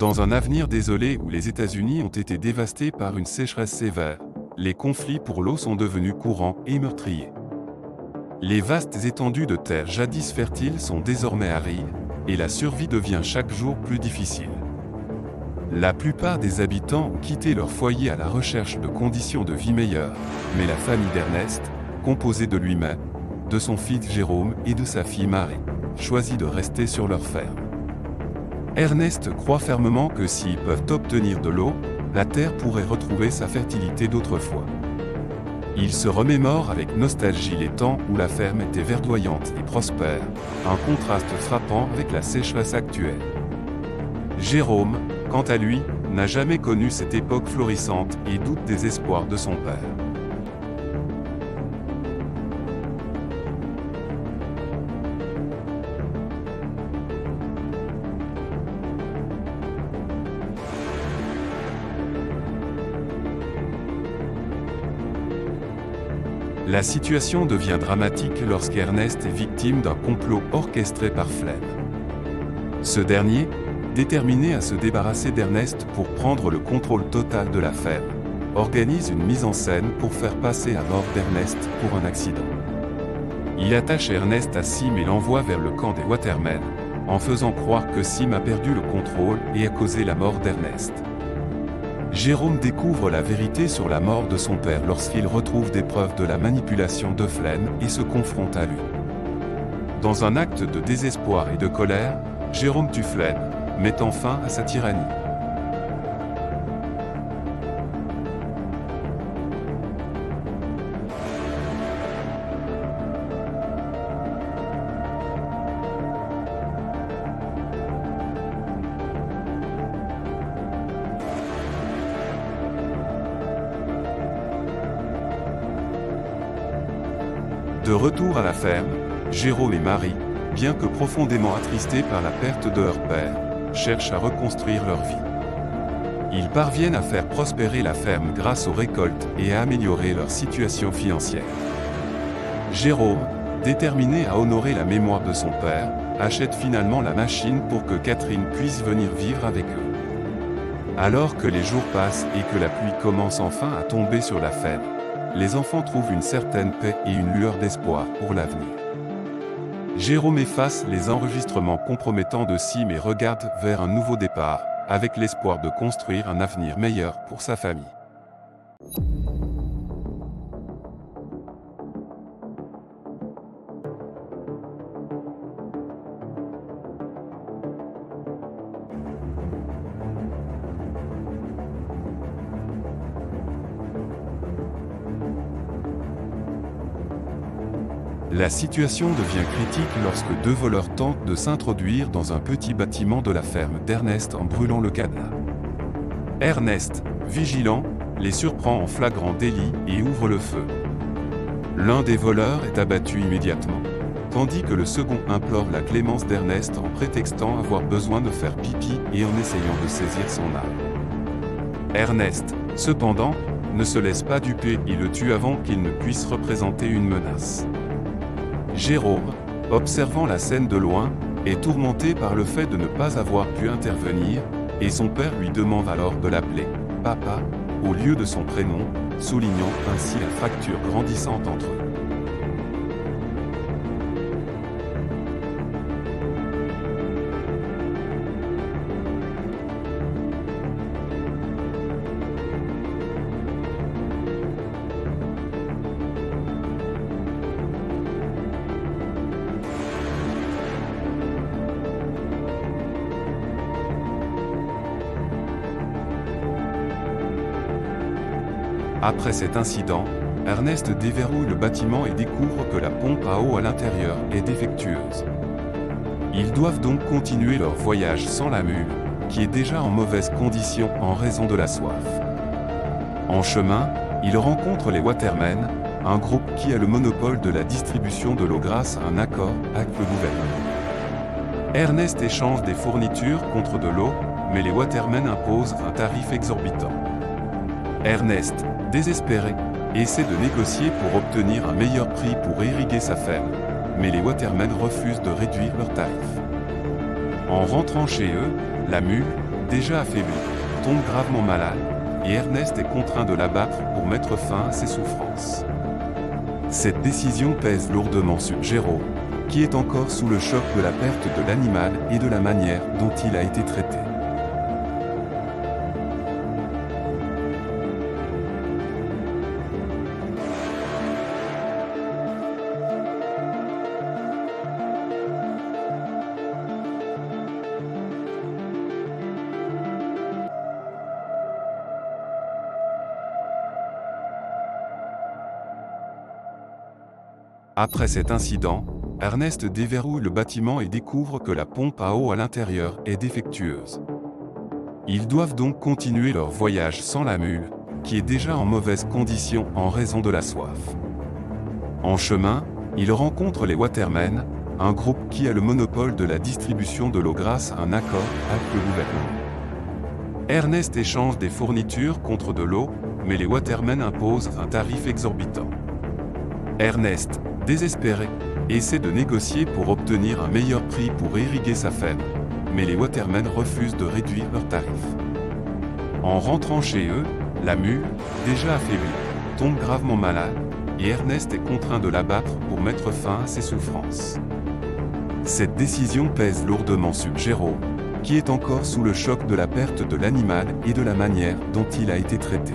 Dans un avenir désolé où les États-Unis ont été dévastés par une sécheresse sévère, les conflits pour l'eau sont devenus courants et meurtriers. Les vastes étendues de terre jadis fertiles sont désormais arides, et la survie devient chaque jour plus difficile. La plupart des habitants ont quitté leur foyer à la recherche de conditions de vie meilleures, mais la famille d'Ernest, composée de lui-même, de son fils Jérôme et de sa fille Marie, choisit de rester sur leur ferme. Ernest croit fermement que s'ils peuvent obtenir de l'eau, la terre pourrait retrouver sa fertilité d'autrefois. Il se remémore avec nostalgie les temps où la ferme était verdoyante et prospère, un contraste frappant avec la sécheresse actuelle. Jérôme, quant à lui, n'a jamais connu cette époque florissante et doute des espoirs de son père. La situation devient dramatique lorsqu'Ernest est victime d'un complot orchestré par Flem. Ce dernier, déterminé à se débarrasser d'Ernest pour prendre le contrôle total de la ferme, organise une mise en scène pour faire passer la mort d'Ernest pour un accident. Il attache Ernest à Sim et l'envoie vers le camp des Watermen, en faisant croire que Sim a perdu le contrôle et a causé la mort d'Ernest. Jérôme découvre la vérité sur la mort de son père lorsqu'il retrouve des preuves de la manipulation de Flem et se confronte à lui. Dans un acte de désespoir et de colère, Jérôme tue Flem, mettant fin à sa tyrannie. De retour à la ferme, Jérôme et Marie, bien que profondément attristés par la perte de leur père, cherchent à reconstruire leur vie. Ils parviennent à faire prospérer la ferme grâce aux récoltes et à améliorer leur situation financière. Jérôme, déterminé à honorer la mémoire de son père, achète finalement la machine pour que Catherine puisse venir vivre avec eux. Alors que les jours passent et que la pluie commence enfin à tomber sur la ferme, les enfants trouvent une certaine paix et une lueur d'espoir pour l'avenir. Jérôme efface les enregistrements compromettants de Sim et regarde vers un nouveau départ, avec l'espoir de construire un avenir meilleur pour sa famille. La situation devient critique lorsque deux voleurs tentent de s'introduire dans un petit bâtiment de la ferme d'Ernest en brûlant le cadenas. Ernest, vigilant, les surprend en flagrant délit et ouvre le feu. L'un des voleurs est abattu immédiatement, tandis que le second implore la clémence d'Ernest en prétextant avoir besoin de faire pipi et en essayant de saisir son arme. Ernest, cependant, ne se laisse pas duper et le tue avant qu'il ne puisse représenter une menace. Jérôme, observant la scène de loin, est tourmenté par le fait de ne pas avoir pu intervenir, et son père lui demande alors de l'appeler « Papa » au lieu de son prénom, soulignant ainsi la fracture grandissante entre eux. Après cet incident, Ernest déverrouille le bâtiment et découvre que la pompe à eau à l'intérieur est défectueuse. Ils doivent donc continuer leur voyage sans la mule, qui est déjà en mauvaise condition en raison de la soif. En chemin, ils rencontrent les Watermen, un groupe qui a le monopole de la distribution de l'eau grâce à un accord avec le gouvernement. Ernest échange des fournitures contre de l'eau, mais les Watermen imposent un tarif exorbitant. Ernest, désespéré, essaie de négocier pour obtenir un meilleur prix pour irriguer sa ferme, mais les Watermen refusent de réduire leurs tarifs. En rentrant chez eux, la mule, déjà affaibli, tombe gravement malade, et Ernest est contraint de l'abattre pour mettre fin à ses souffrances. Cette décision pèse lourdement sur Jérôme, qui est encore sous le choc de la perte de l'animal et de la manière dont il a été traité. Après cet incident, Ernest déverrouille le bâtiment et découvre que la pompe à eau à l'intérieur est défectueuse. Ils doivent donc continuer leur voyage sans la mule, qui est déjà en mauvaise condition en raison de la soif. En chemin, ils rencontrent les Watermen, un groupe qui a le monopole de la distribution de l'eau grâce à un accord avec le gouvernement. Ernest échange des fournitures contre de l'eau, mais les Watermen imposent un tarif exorbitant. Ernest, désespéré, essaie de négocier pour obtenir un meilleur prix pour irriguer sa ferme, mais les Watermen refusent de réduire leurs tarifs. En rentrant chez eux, la mule, déjà affaiblie, tombe gravement malade, et Ernest est contraint de l'abattre pour mettre fin à ses souffrances. Cette décision pèse lourdement sur Jérôme, qui est encore sous le choc de la perte de l'animal et de la manière dont il a été traité.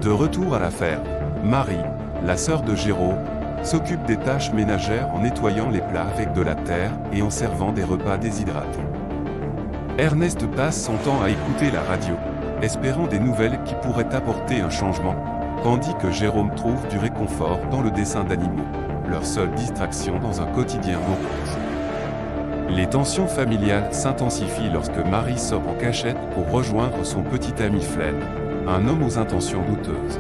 De retour à la ferme, Marie, la sœur de Jérôme, s'occupe des tâches ménagères en nettoyant les plats avec de la terre et en servant des repas déshydratés. Ernest passe son temps à écouter la radio, espérant des nouvelles qui pourraient apporter un changement, tandis que Jérôme trouve du réconfort dans le dessin d'animaux, leur seule distraction dans un quotidien morose. Les tensions familiales s'intensifient lorsque Marie sort en cachette pour rejoindre son petit ami Flen, un homme aux intentions douteuses.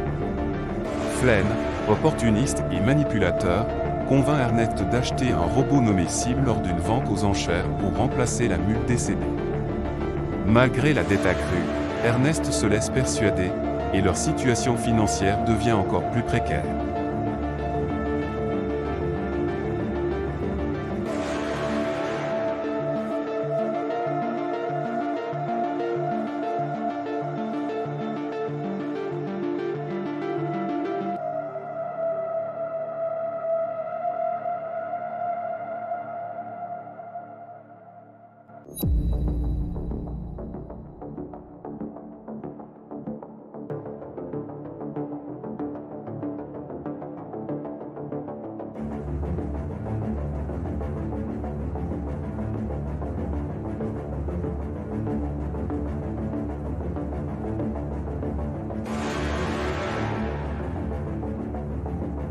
Flen, opportuniste et manipulateur, convainc Ernest d'acheter un robot nommé Cible lors d'une vente aux enchères pour remplacer la mule décédée. Malgré la dette accrue, Ernest se laisse persuader, et leur situation financière devient encore plus précaire.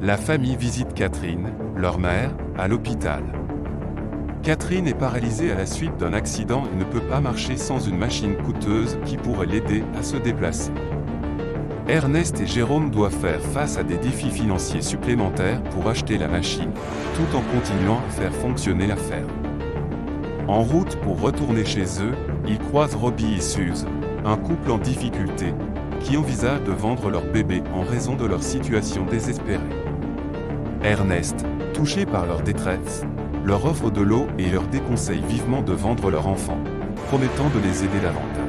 La famille visite Catherine, leur mère, à l'hôpital. Catherine est paralysée à la suite d'un accident et ne peut pas marcher sans une machine coûteuse qui pourrait l'aider à se déplacer. Ernest et Jérôme doivent faire face à des défis financiers supplémentaires pour acheter la machine, tout en continuant à faire fonctionner la ferme. En route pour retourner chez eux, ils croisent Robbie et Suze, un couple en difficulté, qui envisagent de vendre leur bébé en raison de leur situation désespérée. Ernest, touché par leur détresse, leur offre de l'eau et leur déconseille vivement de vendre leur enfant, promettant de les aider davantage.